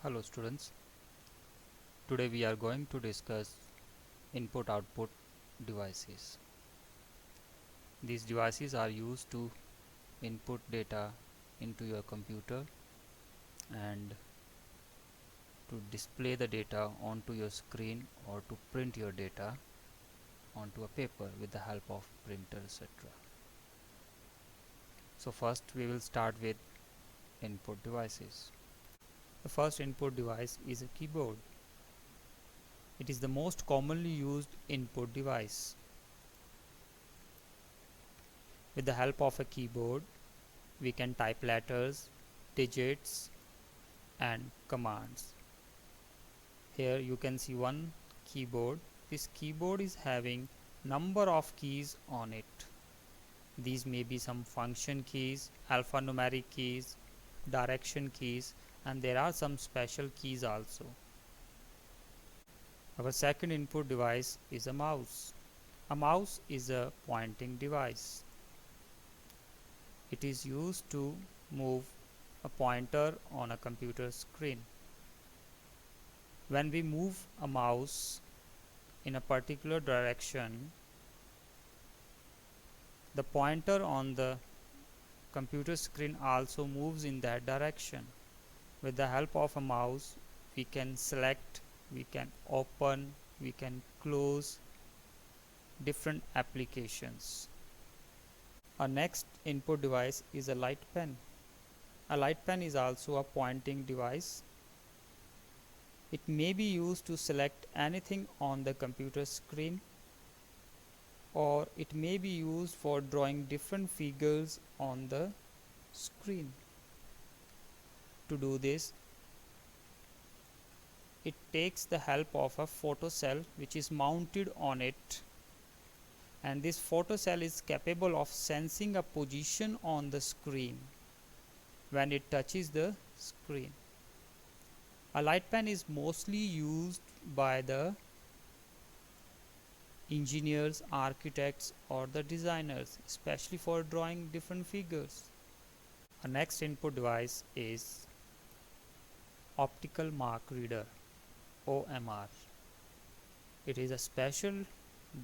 Hello students, today we are going to discuss input-output devices. These devices are used to input data into your computer and to display the data onto your screen or to print your data onto a paper with the help of printer, etc. So first we will start with input devices. The first input device is a keyboard. It is the most commonly used input device. With the help of a keyboard, we can type letters, digits and commands. Here you can see one keyboard. This keyboard is having number of keys on it. These may be some function keys, alphanumeric keys, direction keys, and there are some special keys also. Our second input device is a mouse. A mouse is a pointing device. It is used to move a pointer on a computer screen. When we move a mouse in a particular direction, the pointer on the computer screen also moves in that direction. With the help of a mouse, we can select, we can open, we can close different applications. Our next input device is a light pen. A light pen is also a pointing device. It may be used to select anything on the computer screen, or it may be used for drawing different figures on the screen. To do this, it takes the help of a photocell which is mounted on it, and this photocell is capable of sensing a position on the screen when it touches the screen. A light pen is mostly used by the engineers, architects or the designers, especially for drawing different figures. Our next input device is optical mark reader, OMR. It is a special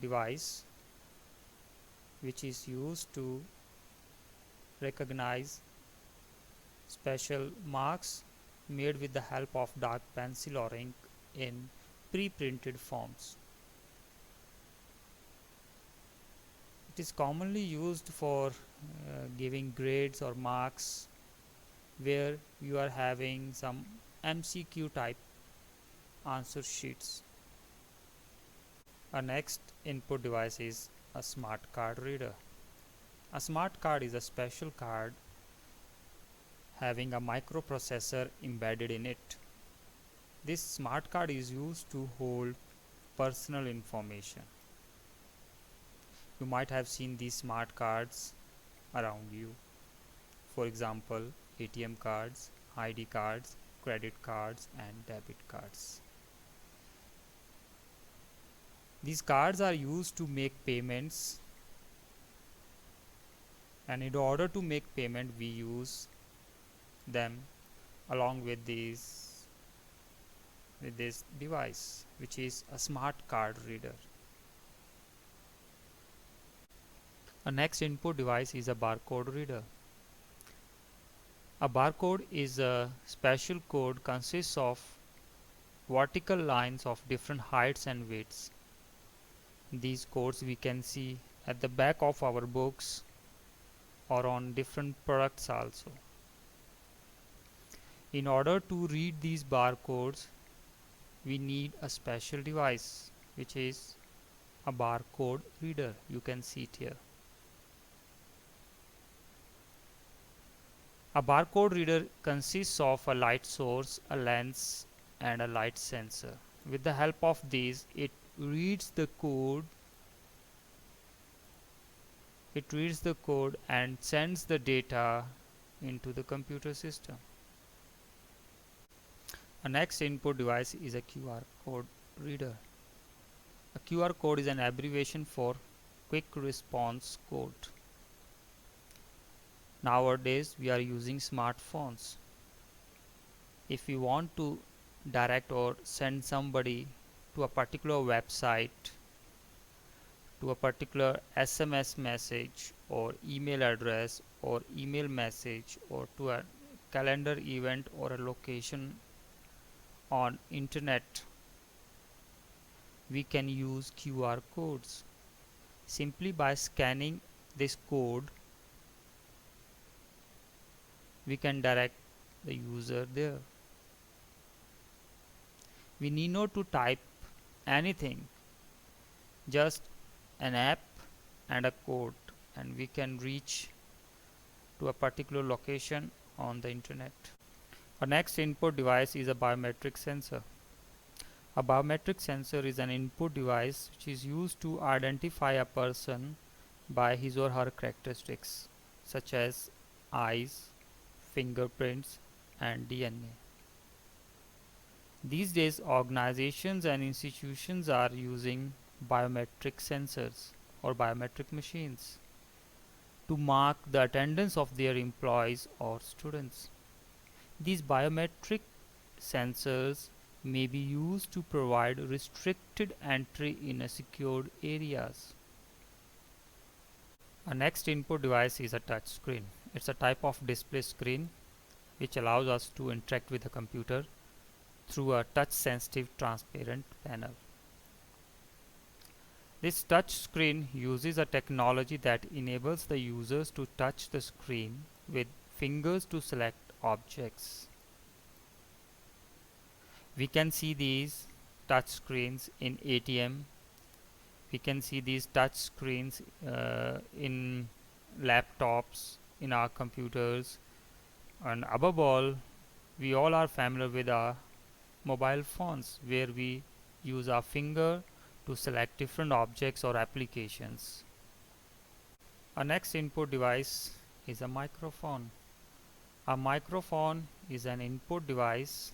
device which is used to recognize special marks made with the help of dark pencil or ink in pre-printed forms. It is commonly used for giving grades or marks where you are having some MCQ type answer sheets. Our next input device is a smart card reader. A smart card is a special card having a microprocessor embedded in it. This smart card is used to hold personal information. You might have seen these smart cards around you. For example, ATM cards, ID cards, credit cards and debit cards. These cards are used to make payments, and in order to make payment we use them along with this device, which is a smart card reader. Our next input device is a barcode reader. A barcode is a special code consists of vertical lines of different heights and widths. These codes we can see at the back of our books or on different products also. In order to read these barcodes, we need a special device which is a barcode reader. You can see it here. A barcode reader consists of a light source, a lens and a light sensor. With the help of these, it reads the code and sends the data into the computer system. Our next input device is a QR code reader. A QR code is an abbreviation for quick response code. Nowadays we are using smartphones. If we want to direct or send somebody to a particular website, to a particular SMS message or email address or email message, or to a calendar event or a location on internet, we can use QR codes. Simply by scanning this code, we can direct the user there. We need not to type anything, just an app and a code, and we can reach to a particular location on the internet. Our next input device is a biometric sensor. A biometric sensor is an input device which is used to identify a person by his or her characteristics such as eyes, fingerprints, and DNA. These days, organizations and institutions are using biometric sensors or biometric machines to mark the attendance of their employees or students. These biometric sensors may be used to provide restricted entry in secured areas. Our next input device is a touch screen. It's a type of display screen which allows us to interact with the computer through a touch sensitive transparent panel. This touch screen uses a technology that enables the users to touch the screen with fingers to select objects. We can see these touch screens in ATM. We can see these touch screens in laptops, in our computers, and above all, we all are familiar with our mobile phones, where we use our finger to select different objects or applications. Our next input device is a microphone. A microphone is an input device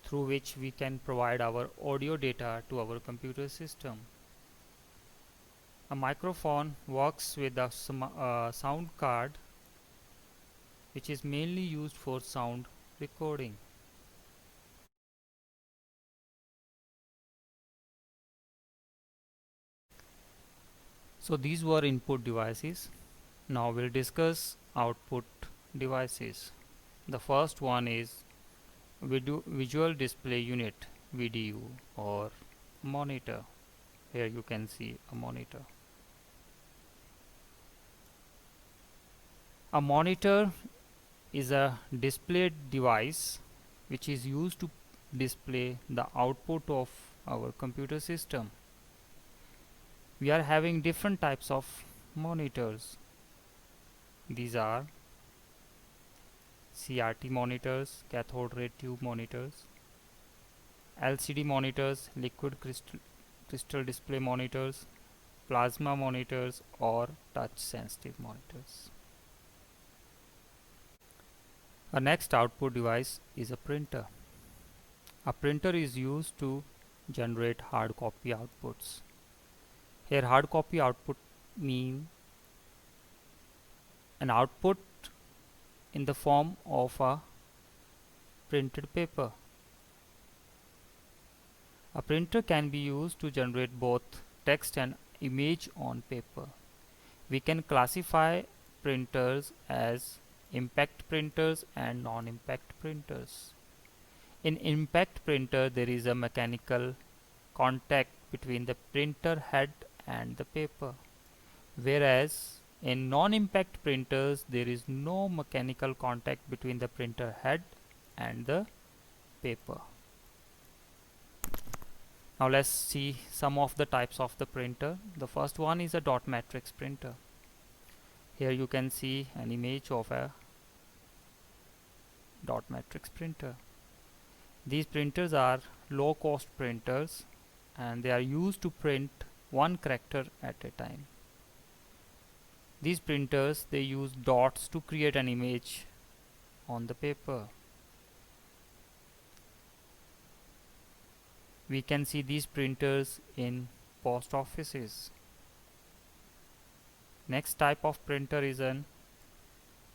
through which we can provide our audio data to our computer system. A microphone works with a sound card, which is mainly used for sound recording. So these were input devices. Now we'll discuss output devices. The first one is visual display unit, VDU, or monitor. Here you can see a monitor. A monitor is a display device which is used to display the output of our computer system. We are having different types of monitors. These are CRT monitors, cathode ray tube monitors, LCD monitors, liquid crystal display monitors, plasma monitors, or touch sensitive monitors. Our next output device is a printer. A printer is used to generate hard copy outputs. Here hard copy output mean an output in the form of a printed paper. A printer can be used to generate both text and image on paper. We can classify printers as impact printers and non-impact printers. In impact printer, there is a mechanical contact between the printer head and the paper, whereas in non-impact printers there is no mechanical contact between the printer head and the paper. Now let's see some of the types of the printer. The first one is a dot matrix printer. Here you can see an image of a dot matrix printer. These printers are low cost printers and they are used to print one character at a time. These printers, they use dots to create an image on the paper. We can see these printers in post offices. Next type of printer is an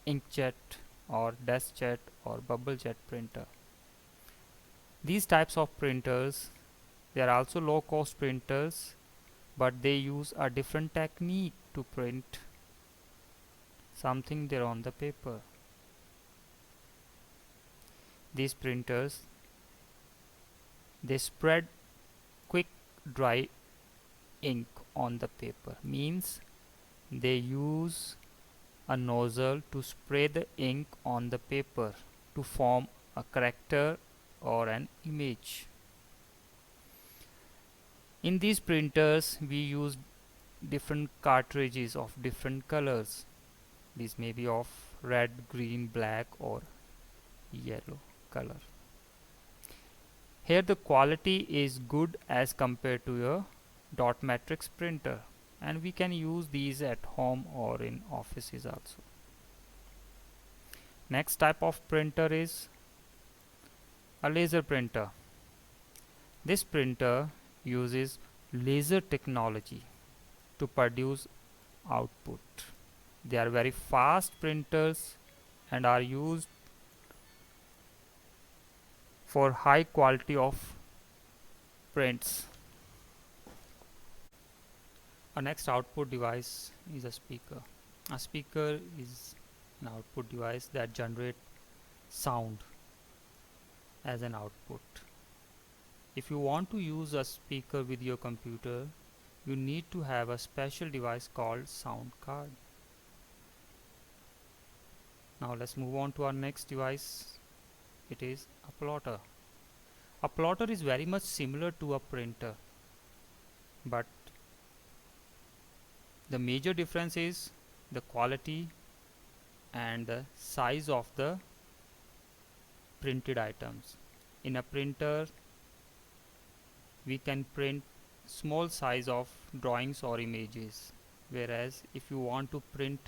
inkjet or deskjet or bubblejet printer. These types of printers, they are also low cost printers, but they use a different technique to print something there on the paper. These printers, they spread quick dry ink on the paper, means they use a nozzle to spray the ink on the paper to form a character or an image. In these printers we use different cartridges of different colors. These may be of red, green, black or yellow color. Here the quality is good as compared to a dot matrix printer, and we can use these at home or in offices also. Next type of printer is a laser printer. This printer uses laser technology to produce output. They are very fast printers and are used for high quality of prints. Our next output device is a speaker. A speaker is an output device that generates sound as an output. If you want to use a speaker with your computer, you need to have a special device called sound card. Now let's move on to our next device. It is a plotter. A plotter is very much similar to a printer, but the major difference is the quality and the size of the printed items. In a printer we can print small size of drawings or images, whereas if you want to print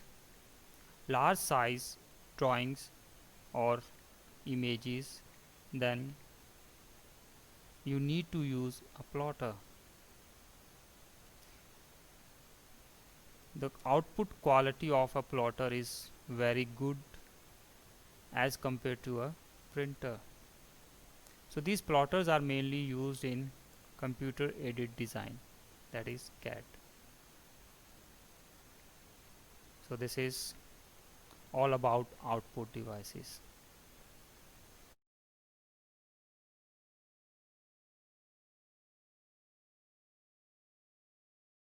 large size drawings or images, then you need to use a plotter. The output quality of a plotter is very good as compared to a printer. So these plotters are mainly used in computer aided design, that is CAD. So this is all about output devices.